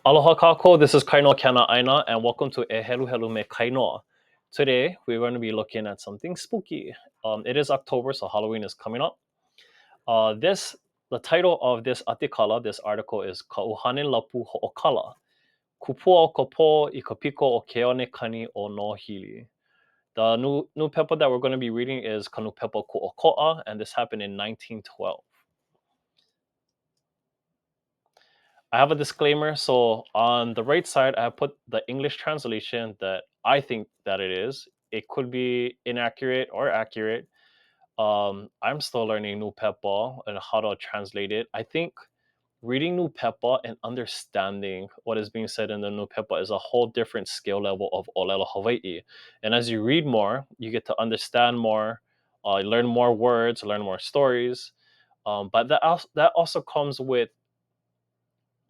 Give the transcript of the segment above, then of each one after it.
Aloha kako, this is Kainoa Kana Aina, and welcome to E Helu Helu Me Kainoa. Today, we're going to be looking at something spooky. It is October, so Halloween is coming up. The title of this artikala, this article is Ka Uhane Lapu Hookala. Kupua o Kopo I ka Piko o Keone Kani o Nohili. The new pepa that we're going to be reading is Kanu Pepa Ku'oko'a, and this happened in 1912. I have a disclaimer. So on the right side, I have put the English translation that I think that it is. It could be inaccurate or accurate. I'm still learning New Pepa and how to translate it. I think reading New Pepa and understanding what is being said in the New Pepa is a whole different skill level of Olelo Hawaii. And as you read more, you get to understand more, learn more words, learn more stories. But that also comes with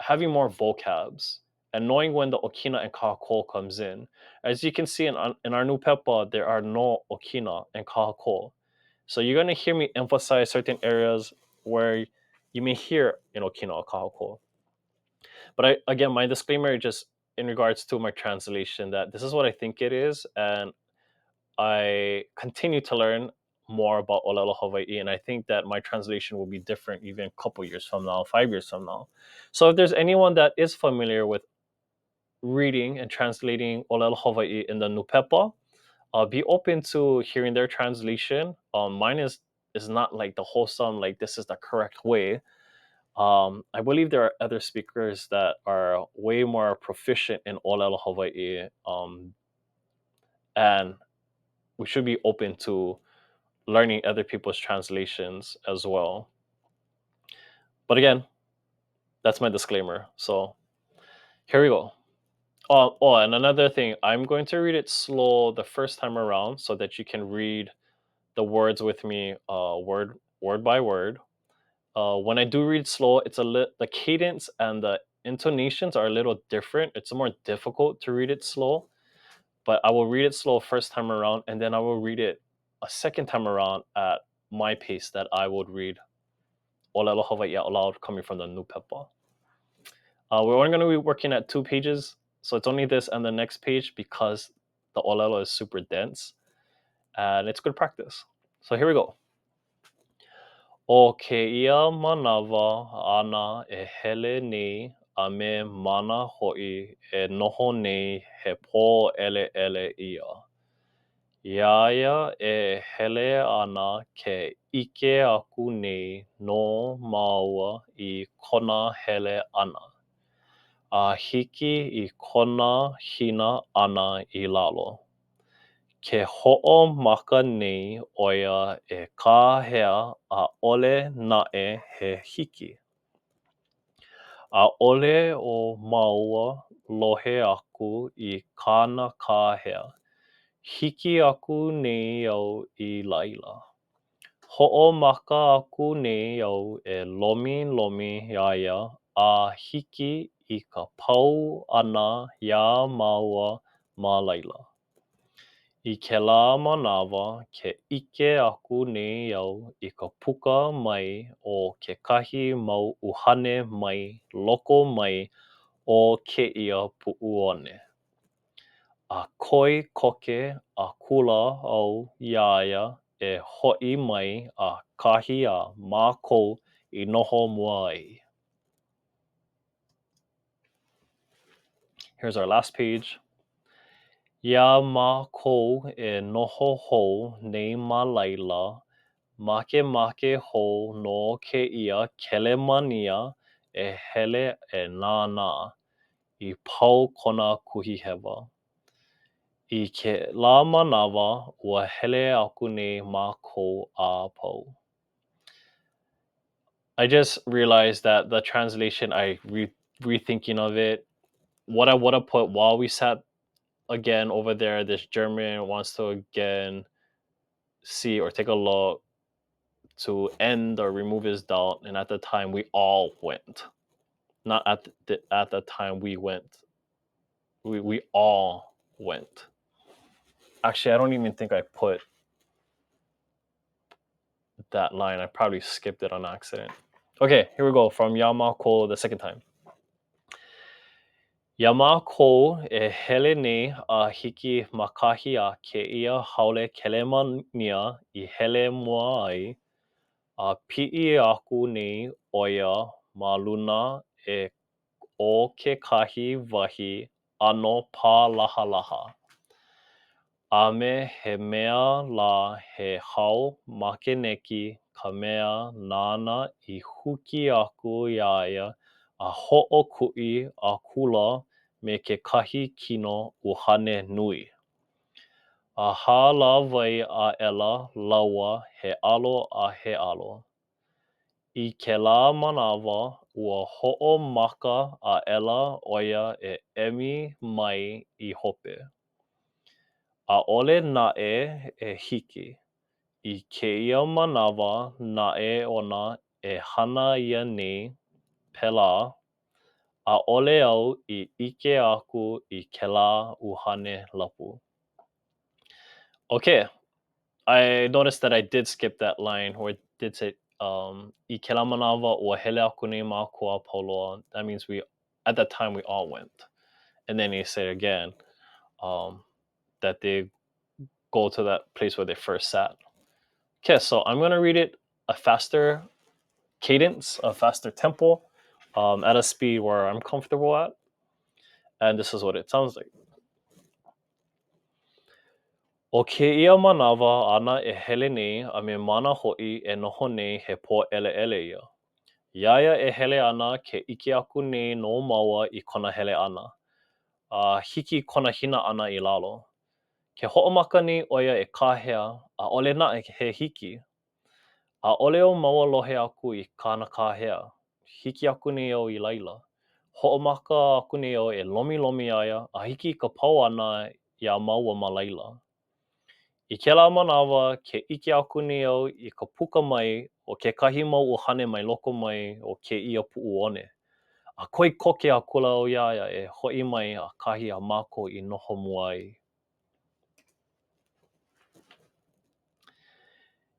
having more vocabs and knowing when the okina and kahako comes in. As you can see in our new pepa, there are no okina and kahako. So you're going to hear me emphasize certain areas where you may hear in okina or kahako. But again, my disclaimer just in regards to my translation that this is what I think it is, and I continue to learn more about Olelo Hawaii, and I think that my translation will be different even a couple years from now, 5 years from now. So if there's anyone that is familiar with reading and translating Olelo Hawaii in the Nupepa, be open to hearing their translation. Mine is not like the wholesome, like this is the correct way. I believe there are other speakers that are way more proficient in Olelo Hawaii, and we should be open to learning other people's translations as well. But again, that's my disclaimer. So here we go. And another thing, I'm going to read it slow the first time around so that you can read the words with me, word by word. When I do read slow, the cadence and the intonations are a little different. It's more difficult to read it slow, but I will read it slow first time around, and then I will read it a second time around at my pace that I would read Olelo Hawaii out loud coming from the new pepa. We're only going to be working at 2 pages, so it's only this and the next page because the Olelo is super dense, and it's good practice. So here we go. O ke ia manawa ana e hele nei a me mana hoi e noho nei he pō ele ele ia. Iaia e hele ana ke ike aku nei no maua I kona hele ana. A hiki I kona hina ana I lalo. Ke ho'o maka nei oia e kāhea a ole nae he hiki. A ole o maua lohe aku I kāna kāhea. Hiki aku nei au I laila. Ho'o maka aku nei au e lomi lomi iaia a hiki I ka pau ana ia maua ma laila. I ke la manawa ke ike aku nei au I ka puka mai o ke kahi mau uhane mai loko mai o ke ia pu'uone. A koi koke a kula au iaia e ho'i mai a kahi a mākou I noho mua ai. Here's our last page. Ia mākou e noho hou nei ma laila, make hou no ke ia kelemania e hele e nānā I pau kona kuhihewa. I ke la manawa ua hele aku nei mākou a pau. I just realized that the translation, rethinking of it, what I would have put while we sat again over there, this German wants to again see or take a look to end or remove his doubt, and at the time we all went. Not at the time we went. We all went. Actually, I don't even think I put that line. I probably skipped it on accident. Okay, here we go from Yamako the second time. Yama ko e hele nei a hiki makahi a ke ia haole kelemania I hele mua ai a pi'i aku nei oia ma luna e o ke kahi wahi ano pā laha laha. A me he mea la he hau makeneki ka mea nāna I huki aku ia ia a ho'oku'i a kula me ke kahi kino uhane nui. A hala wai a ela laua he alo a he alo. I ke la manawa ua ho'omaka a ela oia e emi mai I hope. A ole na'e e hiki. I keia manawa na'e ona e hana ia nei pela a ole au I ike aku I kela uhane lapu. Okay, I noticed that I did skip that line where it did say I kela manawa ua hele aku nei mākua pauloa. That means at that time we all went. And then he said again that they go to that place where they first sat. Okay, so I'm going to read it a faster cadence, a faster tempo, at a speed where I'm comfortable at. And this is what it sounds like. O ke ia manawa ana e hele nei a me mana ho'i e noho nei he pō ele ia. Iaia e hele ana ke ike aku nei no maua I kona hele ana. A hiki kona hina ana I lalo. Ke ho'omaka nei oia e kāhea, a ole na he hiki. A ole o maua lohe aku I kāna kāhea. Hiki aku nei au I laila. Ho'omaka aku nei au e lomi aia, a hiki ka pau ana ia maua ma laila. I kēlā manawa, ke ike aku nei au I ka puka mai o ke kahi mau uhane mai loko mai o ke ia pu'u one. A koi koke a kula au iaia e ho'i mai a kahi a mako I noho mua ai.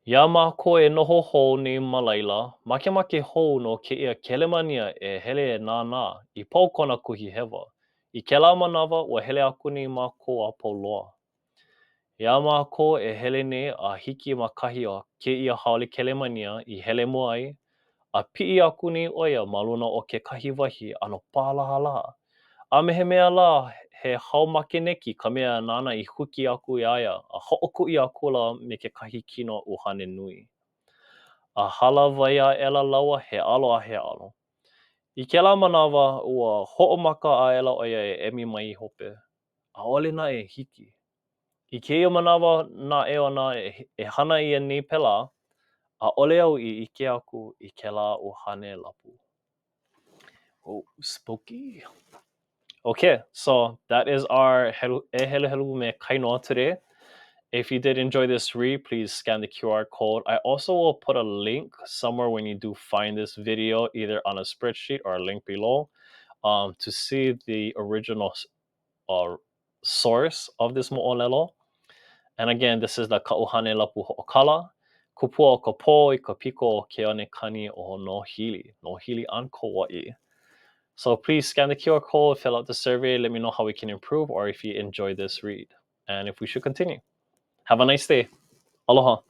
Ia mako e noho hou nei ma laila, makemake hou no ke ia kelemania e hele e nānā I pau kona kuhi hewa. I kēlā manawa, ua hele aku nei mako a pau loa. Ia mako e hele nei a hiki ma kahi o ke ia haole kelemania I hele mua ai, a pi'i aku nei oia ma luna o ke kahi wahi ano pālaha laha. A me he mea la, he hau makeneki ka mea nana I huki aku iaia, a ho'oku'i a kula me ke kahi kino uhane nui. A hala wai a ela laua he alo a he alo. I kēlā manawa, ua ho'omaka a ela oia e emi mai I hope. A ole na e hiki. I keia manawa na e ona e hana ia nei pela, a ole au I ike aku I kēlā uhane lapu. Oh, spooky. Okay, so that is our E Hele Helu Me Kainoa today. If you did enjoy this read, please scan the QR code. I also will put a link somewhere when you do find this video, either on a spreadsheet or a link below, to see the original source of this mo'olelo. And again, this is the Ka'uhane Lapu Ho'okala. Kupua o ka po I ka piko o ke ane Kani o Nohili. Nohili an Kauai. So please scan the QR code, fill out the survey, let me know how we can improve or if you enjoyed this read and if we should continue. Have a nice day. Aloha.